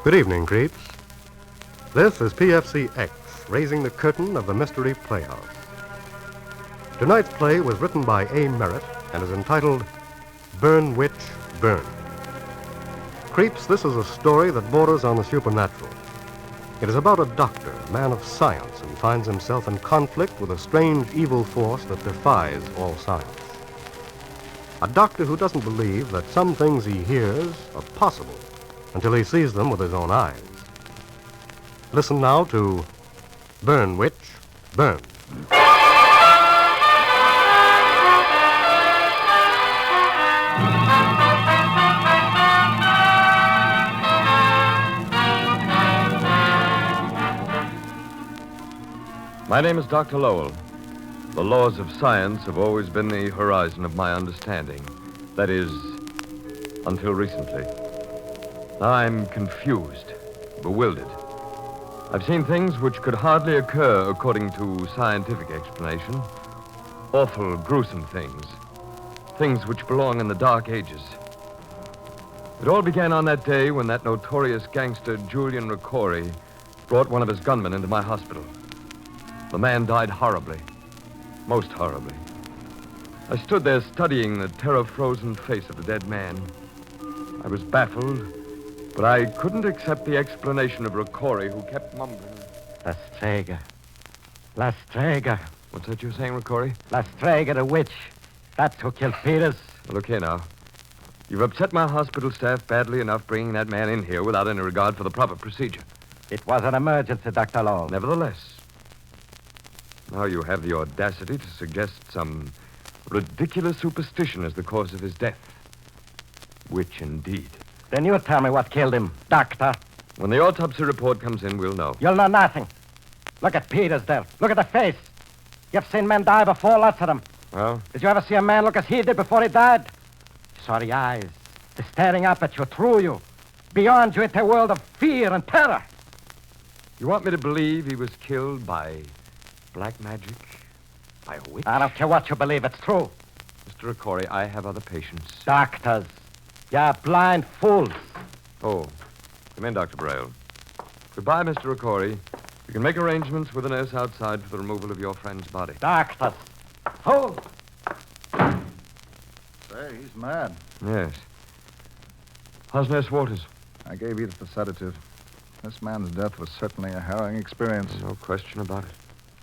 Good evening, creeps. This is PFC-X, raising the curtain of the Mystery Playhouse. Tonight's play was written by A. Merritt and is entitled Burn Witch, Burn. Creeps, this is a story that borders on the supernatural. It is about a doctor, a man of science, who finds himself in conflict with a strange evil force that defies all science. A doctor who doesn't believe that some things he hears are possible until he sees them with his own eyes. Listen now to Burn Witch, Burn. My name is Dr. Lowell. The laws of science have always been the horizon of my understanding. That is, until recently. Now I'm confused, bewildered. I've seen things which could hardly occur according to scientific explanation. Awful, gruesome things. Things which belong in the Dark Ages. It all began on that day when that notorious gangster, Julian Ricori, brought one of his gunmen into my hospital. The man died horribly. Most horribly. I stood there studying the terror-frozen face of the dead man. I was baffled, but I couldn't accept the explanation of Ricori, who kept mumbling. La Strega. La Strega. What's that you're saying, Ricori? La Strega, the witch. That's who killed Peters. Well, look here now. You've upset my hospital staff badly enough bringing that man in here without any regard for the proper procedure. It was an emergency, Dr. Lowell. Nevertheless, now you have the audacity to suggest some ridiculous superstition as the cause of his death. Which, indeed. Then you tell me what killed him, doctor. When the autopsy report comes in, we'll know. You'll know nothing. Look at Peters there. Look at the face. You've seen men die before, lots of them. Well? Did you ever see a man look as he did before he died? You saw the eyes, the staring up at you, through you, beyond you into a world of fear and terror. You want me to believe he was killed by black magic? By a witch? I don't care what you believe, it's true. Mr. Ricori, I have other patients. Doctors, you're blind fools. Oh, come in, Dr. Braille. Goodbye, Mr. Ricori. You can make arrangements with the nurse outside for the removal of your friend's body. Doctors. Hold. Say, he's mad. Yes. How's Nurse Waters? I gave Edith a sedative. This man's death was certainly a harrowing experience. No question about it.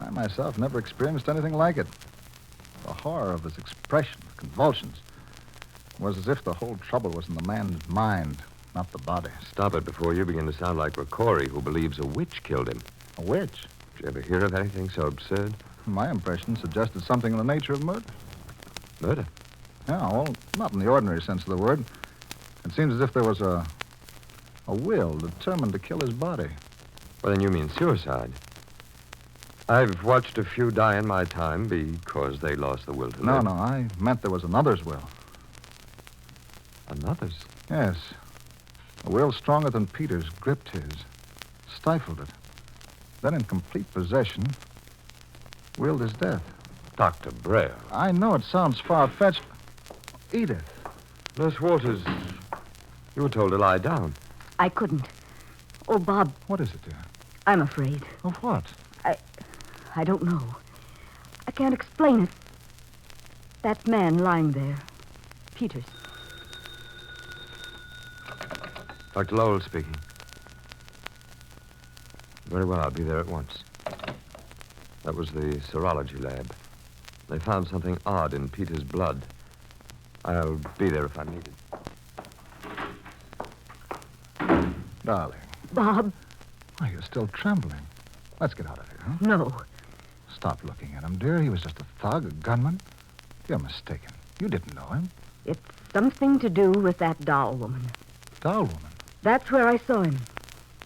I myself never experienced anything like it. The horror of his expression, the convulsions, was as if the whole trouble was in the man's mind, not the body. Stop it before you begin to sound like Ricori, who believes a witch killed him. A witch? Did you ever hear of anything so absurd? My impression suggested something in the nature of murder. Murder? Yeah, well, not in the ordinary sense of the word. It seems as if there was a will determined to kill his body. Well, then you mean suicide. I've watched a few die in my time because they lost the will to live. No, I meant there was another's will. Another's? Yes. A will stronger than Peter's gripped his, stifled it. Then, in complete possession, willed his death. Dr. Braille. I know it sounds far-fetched. Edith. Nurse Waters, you were told to lie down. I couldn't. Oh, Bob, What is it, dear? I'm afraid. Of what? I don't know. I can't explain it. That man lying there, Peters. Dr. Lowell speaking. Very well, I'll be there at once. That was the serology lab. They found something odd in Peter's blood. I'll be there if I'm needed. Darling. Bob, Why, you're still trembling. Let's get out of here, huh? no. Stop looking at him, dear. He was just a thug, a gunman. You're mistaken. You didn't know him. It's something to do with that doll woman. Doll woman. That's where I saw him.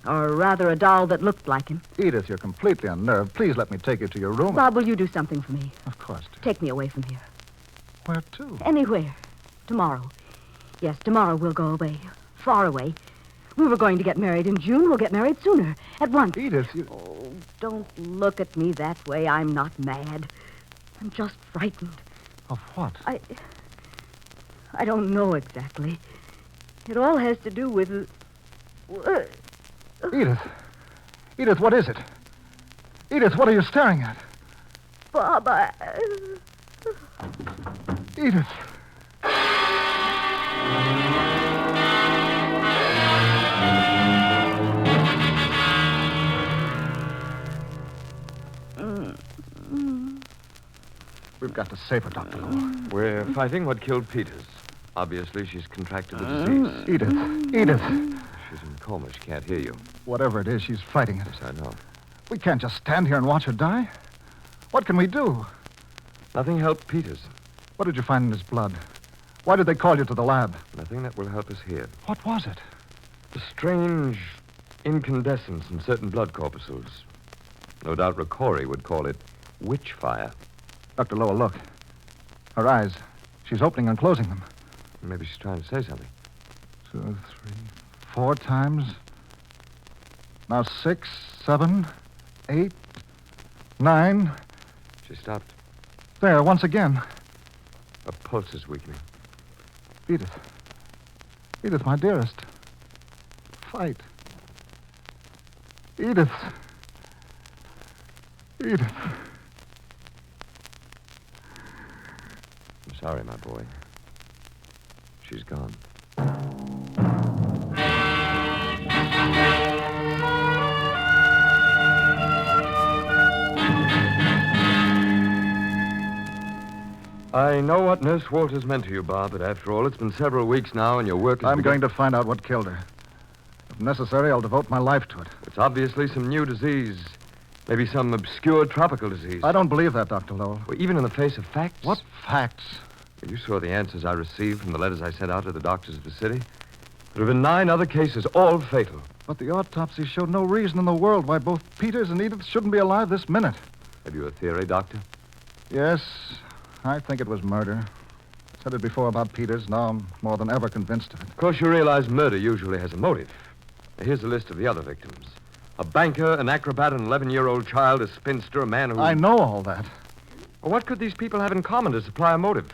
Or rather, a doll that looked like him. Edith, you're completely unnerved. Please let me take you to your room. Bob, will you do something for me? Of course, dear. Take me away from here. Where to? Anywhere. Tomorrow. Yes, tomorrow we'll go away. Far away. We were going to get married in June. We'll get married sooner. At once. Edith, you... Oh, don't look at me that way. I'm not mad. I'm just frightened. Of what? I don't know exactly. It all has to do with... Edith. Edith, what is it? Edith, what are you staring at? Bob, Edith. We've got to save her, Dr. Lowell. We're fighting what killed Peters. Obviously, she's contracted the disease. Edith. Edith. She's in coma. She can't hear you. Whatever it is, she's fighting it. Yes, I know. We can't just stand here and watch her die. What can we do? Nothing helped Peters. What did you find in his blood? Why did they call you to the lab? Nothing that will help us here. What was it? A strange incandescence in certain blood corpuscles. No doubt Ricori would call it witch fire. Dr. Lowell, look. Her eyes. She's opening and closing them. Maybe she's trying to say something. 2, 3, 4 times. Now 6, 7, 8, 9. She stopped. There, once again. Her pulse is weakening. Edith. Edith, my dearest. Fight. Edith. Edith. I'm sorry, my boy. She's gone. I know what Nurse Walters meant to you, Bob, but after all, it's been several weeks now, and your work is... I'm going to find out what killed her. If necessary, I'll devote my life to it. It's obviously some new disease. Maybe some obscure tropical disease. I don't believe that, Dr. Lowell. Well, even in the face of facts? What facts? Well, you saw the answers I received from the letters I sent out to the doctors of the city. There have been 9 other cases, all fatal. But the autopsy showed no reason in the world why both Peters and Edith shouldn't be alive this minute. Have you a theory, Doctor? Yes, I think it was murder. I said it before about Peters. Now I'm more than ever convinced of it. Of course, you realize murder usually has a motive. Now, here's a list of the other victims. A banker, an acrobat, an 11-year-old child, a spinster, a man who... I know all that. Well, what could these people have in common to supply a motive?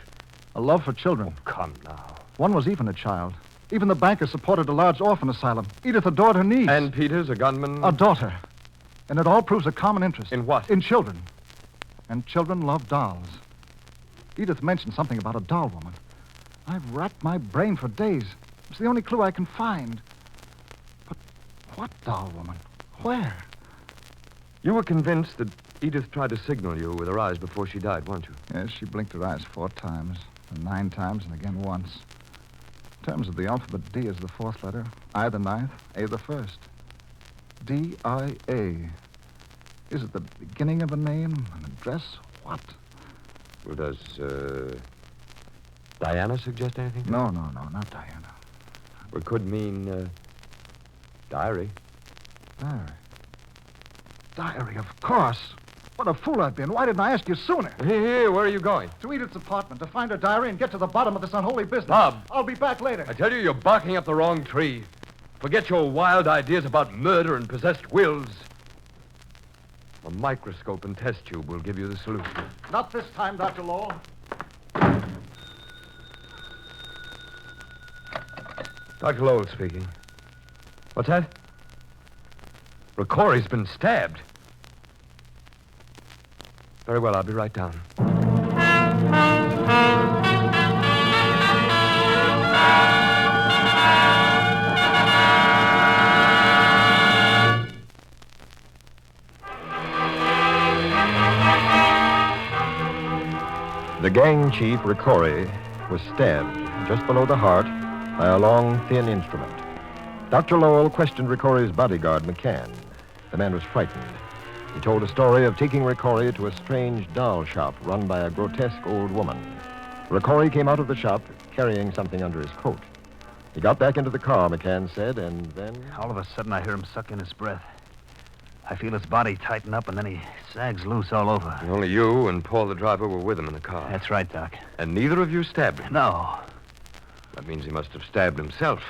A love for children. Oh, come now. One was even a child. Even the banker supported a large orphan asylum. Edith adored her niece. And Peters, a gunman? A daughter. And it all proves a common interest. In what? In children. And children love dolls. Edith mentioned something about a doll woman. I've racked my brain for days. It's the only clue I can find. But what doll woman? Where? You were convinced that Edith tried to signal you with her eyes before she died, weren't you? Yes, she blinked her eyes 4 times, and 9 times, and again once. In terms of the alphabet, D is the 4th letter, I the 9th, A the 1st. D-I-A. Is it the beginning of a name, an address? What? Well, does, Diana suggest anything? No, not Diana. It could mean, diary. Diary. Diary, of course. What a fool I've been. Why didn't I ask you sooner? Here, where are you going? To Edith's apartment, to find her diary and get to the bottom of this unholy business. Bob. I'll be back later. I tell you, you're barking up the wrong tree. Forget your wild ideas about murder and possessed wills. A microscope and test tube will give you the solution. Not this time, Dr. Lowell. Dr. Lowell speaking. What's that? Ricori's been stabbed. Very well, I'll be right down. The gang chief, Ricori, was stabbed just below the heart by a long, thin instrument. Dr. Lowell questioned Ricori's bodyguard, McCann. The man was frightened. He told a story of taking Ricori to a strange doll shop run by a grotesque old woman. Ricori came out of the shop carrying something under his coat. He got back into the car, McCann said, and then... All of a sudden, I hear him suck in his breath. I feel his body tighten up, and then he sags loose all over. And only you and Paul, the driver, were with him in the car. That's right, Doc. And neither of you stabbed him. No. That means he must have stabbed himself.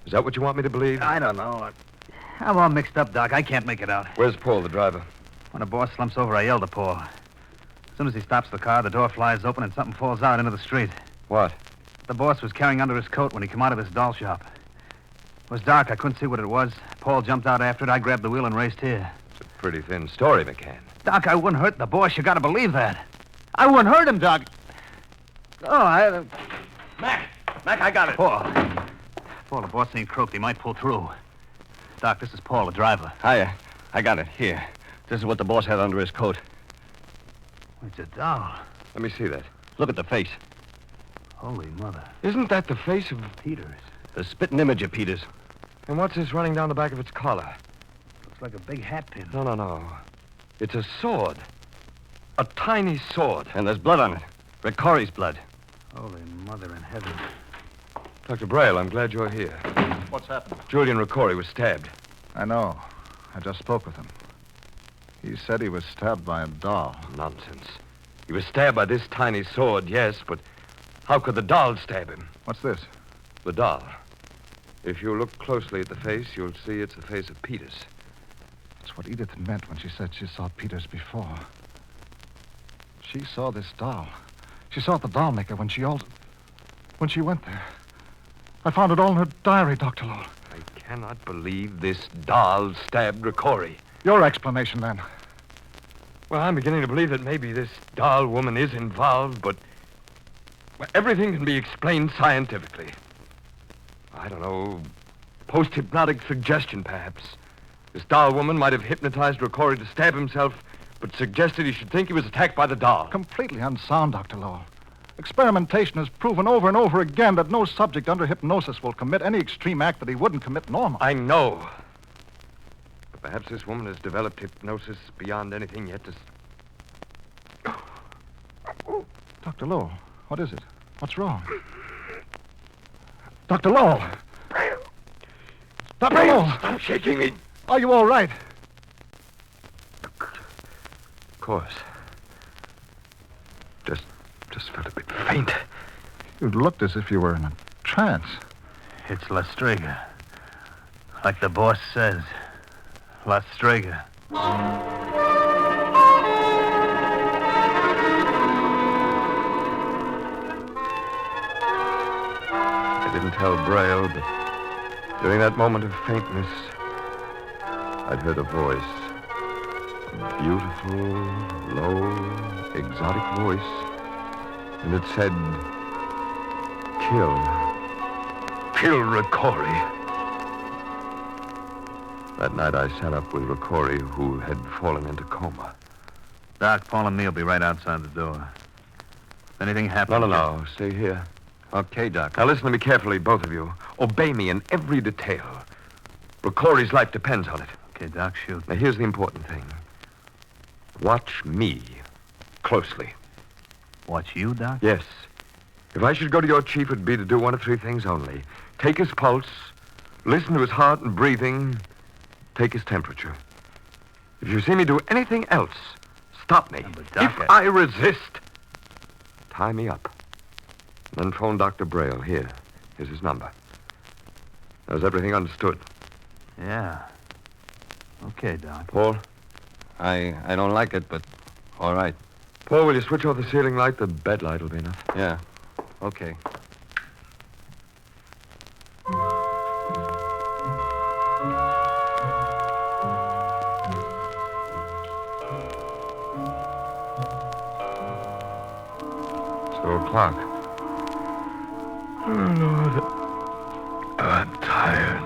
Is that what you want me to believe? I don't know. I'm all mixed up, Doc. I can't make it out. Where's Paul, the driver? When the boss slumps over, I yell to Paul. As soon as he stops the car, the door flies open and something falls out into the street. What? The boss was carrying under his coat when he came out of his doll shop. It was dark. I couldn't see what it was. Paul jumped out after it. I grabbed the wheel and raced here. It's a pretty thin story, McCann. Doc, I wouldn't hurt the boss. You gotta believe that. I wouldn't hurt him, Doc. Oh, Mac, I got it. Paul, the boss ain't croaked. He might pull through. Doc, this is Paul, the driver. Hiya. I got it. Here. This is what the boss had under his coat. It's a doll. Let me see that. Look at the face. Holy mother. Isn't that the face of... Peters. The spitting image of Peters. And what's this running down the back of its collar? Looks like a big hat pin. No. It's a sword. A tiny sword. And there's blood on it. Ricordi's blood. Holy mother in heaven. Dr. Braille, I'm glad you're here. What's happened? Julian Ricordi was stabbed. I know. I just spoke with him. He said he was stabbed by a doll. Nonsense. He was stabbed by this tiny sword, yes, but how could the doll stab him? What's this? The doll. If you look closely at the face, you'll see it's the face of Peters. It's what Edith meant when she said she saw Peters before. She saw this doll. She saw it at the doll maker when she went there. I found it all in her diary, Dr. Lowell. I cannot believe this doll stabbed Ricordi. Your explanation, then. Well, I'm beginning to believe that maybe this doll woman is involved, but everything can be explained scientifically. I don't know, post-hypnotic suggestion, perhaps. This doll woman might have hypnotized Ricordi to stab himself, but suggested he should think he was attacked by the doll. Completely unsound, Dr. Lowell. Experimentation has proven over and over again that no subject under hypnosis will commit any extreme act that he wouldn't commit normally. I know. But perhaps this woman has developed hypnosis beyond anything yet to... Dr. Lowell, what is it? What's wrong? Dr. Lowell! Dr. Lowell! Stop shaking me. Are you all right? Of course. Just felt a bit faint. You looked as if you were in a trance. It's La Strega. Like the boss says. La Strega. I didn't tell Braille, but during that moment of faintness, I'd heard a voice. A beautiful, low, exotic voice. And it said, kill Ricordi. That night I sat up with Ricordi, who had fallen into coma. Doc, Paul and me will be right outside the door. If anything happens... No. Stay here. Okay, Doc. Now listen to me carefully, both of you. Obey me in every detail. Ricordi's life depends on it. Okay, Doc, shoot. Now here's the important thing. Watch me closely. Watch you, Doc? Yes. If I should go to your chief, it'd be to do one of three things only. Take his pulse, listen to his heart and breathing, take his temperature. If you see me do anything else, stop me. But, Doc, if I resist, tie me up. Then phone Dr. Braille. Here's his number. Now, is everything understood? Yeah. Okay, Doc. Paul? I don't like it, but all right. Paul, will you switch off the ceiling light? The bed light will be enough. Yeah. Okay. O'clock. Oh, Lord. I'm tired.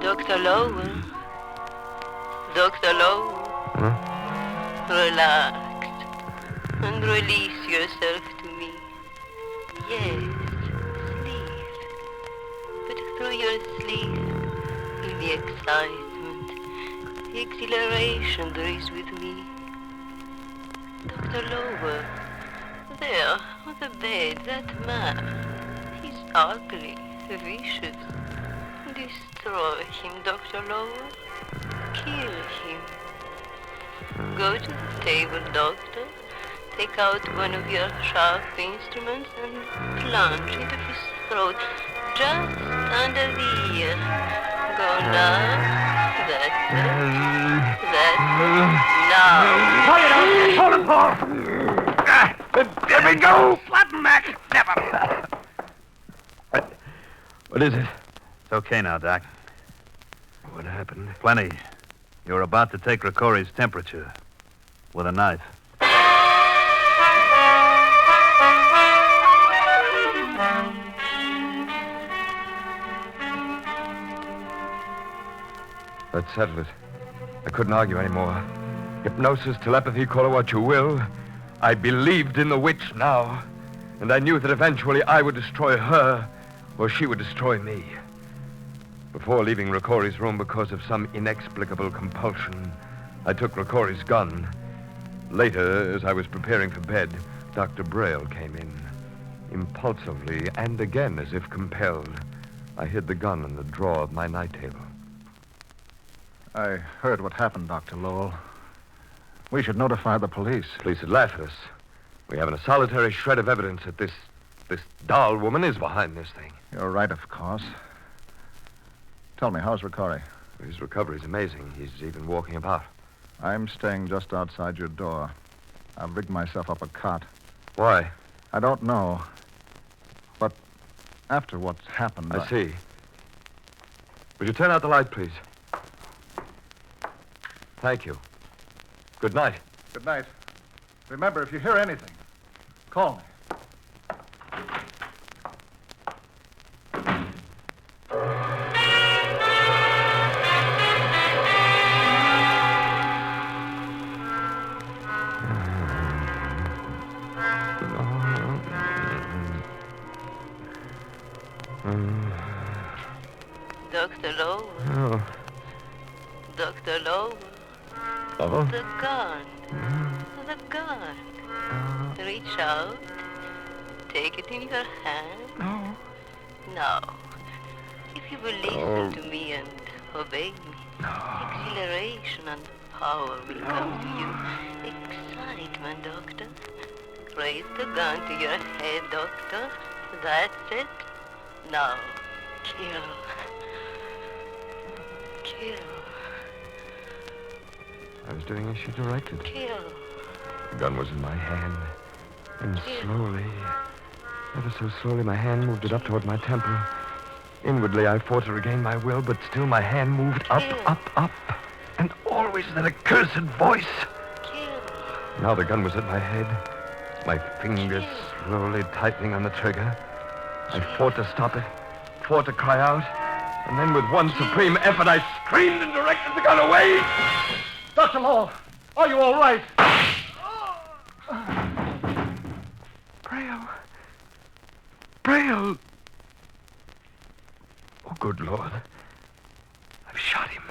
Dr. Lowell. Dr. Lowell. Huh? Relax and release yourself to me. Yes, sleep. But through your sleep, in the excitement, the exhilaration there is with me. Dr. Lowell, there, on the bed, that man. He's ugly, vicious. Destroy him, Dr. Lowell. Kill him. Go to the table, Doctor. Take out one of your sharp instruments and plunge into his throat, just under the ear. Go now. That's it. Now. Hold him, Paul! Let me go! Flatten back! Never! What is it? It's okay now, Doc. What happened? Plenty. You're about to take Ricori's temperature with a knife. That settled it. I couldn't argue anymore. Hypnosis, telepathy, call it what you will. I believed in the witch now. And I knew that eventually I would destroy her, or she would destroy me. Before leaving Ricori's room because of some inexplicable compulsion, I took Ricori's gun. Later, as I was preparing for bed, Dr. Braille came in. Impulsively, and again as if compelled, I hid the gun in the drawer of my night table. I heard what happened, Dr. Lowell. We should notify the police. Police would laugh at us. We haven't a solitary shred of evidence that this doll woman is behind this thing. You're right, of course. Tell me, how's Ricori? His recovery's amazing. He's even walking about. I'm staying just outside your door. I've rigged myself up a cot. Why? I don't know. But after what's happened... I see. Would you turn out the light, please? Thank you. Good night. Good night. Remember, if you hear anything, call me. Dr. Lowe. Oh. Dr. Lowe. Oh. The gun. The gun. Reach out. Take it in your hand. No. Now, if you will listen to me and obey me, exhilaration and power will come to you. Excitement, Doctor. Raise the gun to your head, Doctor. That's it. Now, kill. Kill. I was doing as she directed. Kill. The gun was in my hand. And slowly, ever so slowly, my hand moved it up toward my temple. Inwardly, I fought to regain my will, but still my hand moved up, up. And always that accursed voice. Kill. Now the gun was at my head. My fingers slowly tightening on the trigger. I fought to stop it, fought to cry out. And then with one supreme effort, I screamed and directed the gun away. Dr. Lowell, are you all right? Braille. Oh, good Lord. I've shot him.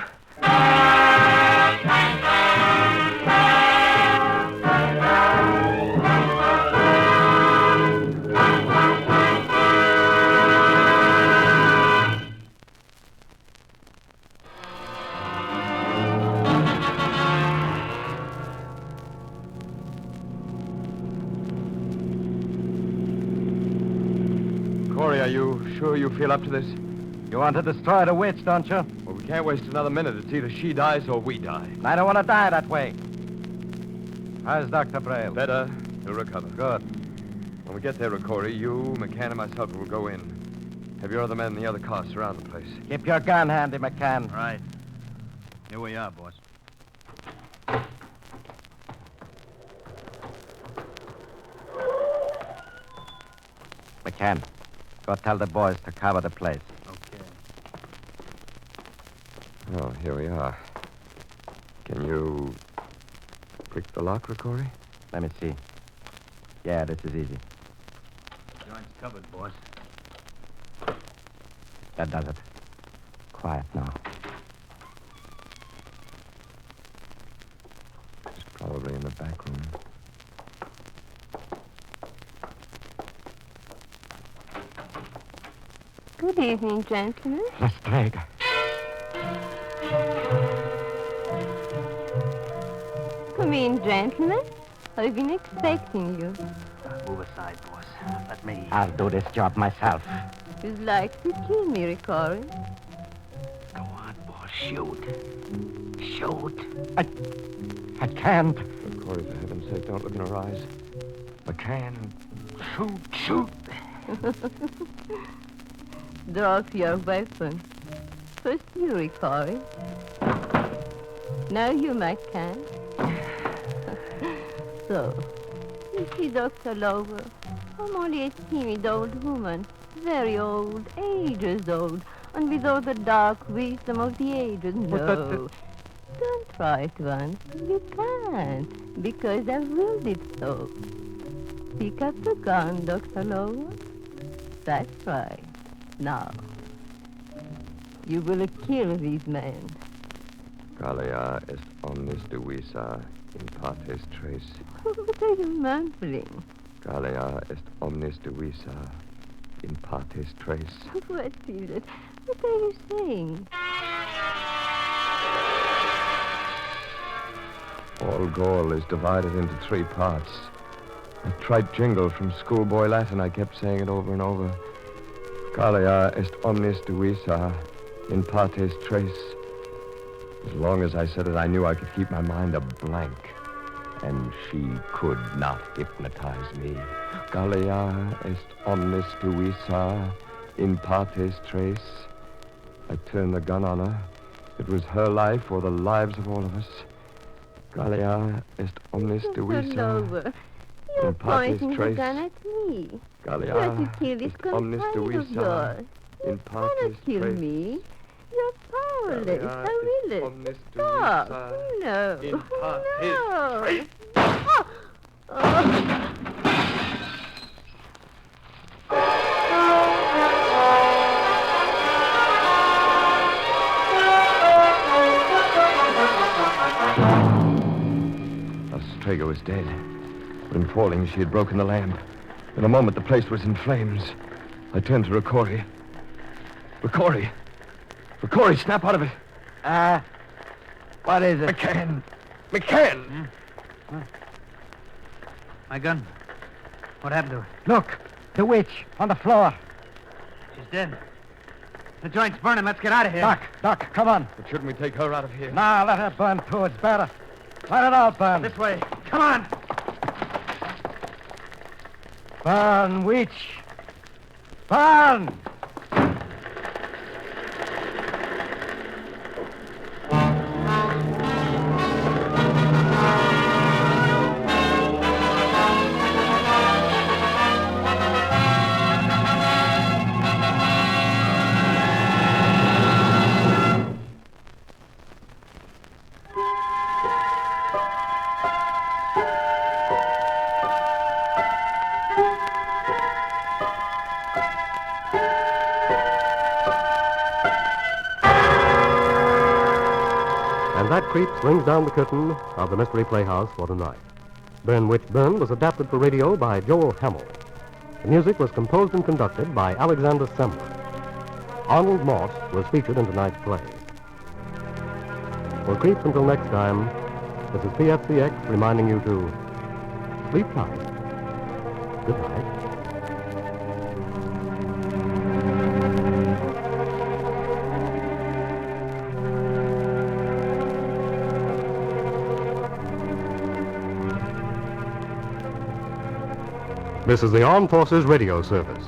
Corey, are you sure you feel up to this? You want to destroy the witch, don't you? Well, we can't waste another minute. It's either she dies or we die. I don't want to die that way. How's Dr. Braille? Better. He'll recover. Good. When we get there, Corey, you, McCann, and myself will go in. Have your other men in the other cars surround the place. Keep your gun handy, McCann. Right. Here we are, boss. McCann, go tell the boys to cover the place. Okay. Oh, here we are. Can you pick the lock, Corey? Let me see. Yeah, this is easy. Joint's covered, boss. That does it. Quiet now. It's probably in the back room. Good evening, gentlemen. Lestrade. Come in, gentlemen. I've been expecting you. Move aside, boss. Let me... I'll do this job myself. You'd like to kill me, Ricori? Go on, boss. Shoot. Shoot. I can't. Corey, for heaven's sake, don't look in her eyes. McCann. Shoot. Drop your weapon. First you, Ricory. Now you, McCann. So, you see, Dr. Lover, I'm only a timid old woman, very old, ages old, and with all the dark wisdom of the ages. No, don't try it once. You can't, because I've willed it so. Pick up the gun, Dr. Lover. That's right. Now, you will kill these men. Gallia est omnis divisa in partes tres. What are you mumbling? Gallia est omnis divisa in partes tres. What is it? What are you saying? All Gaul is divided into 3 parts. A trite jingle from schoolboy Latin. I kept saying it over and over. Gallia est omnis divisa in partes tres. As long as I said it, I knew I could keep my mind a blank. And she could not hypnotize me. Gallia est omnis divisa in partes tres. I turned the gun on her. It was her life or the lives of all of us. Gallia est omnis divisa Lover, you're in partes pointing the tres. gun at me. Gallia You're to kill this est omnis companion of divisa yours. in You partes cannot kill tres. me. You're powerless. Gallia I will est it. omnis Stop. divisa No. in partes No. tres. Oh. Oh. Traeger was dead. But in falling, she had broken the lamp. In a moment, the place was in flames. I turned to Ricory. Ricory! Ricory, snap out of it! What is it? McCann! McCann! My gun. What happened to her? Look, the witch on the floor. She's dead. The joint's burning. Let's get out of here. Doc, come on. But shouldn't we take her out of here? Now, let her burn too. It's better. Let it all burn. This way. Come on. Burn, witch. Burn! That creeps rings down the curtain of the Mystery Playhouse for tonight. Burn, Witch, Burn was adapted for radio by Joel Hummert. The music was composed and conducted by Alexander Semler. Arnold Moss was featured in tonight's play. For Creeps until next time, this is PFCX reminding you to sleep tight. Good night. This is the Armed Forces Radio Service.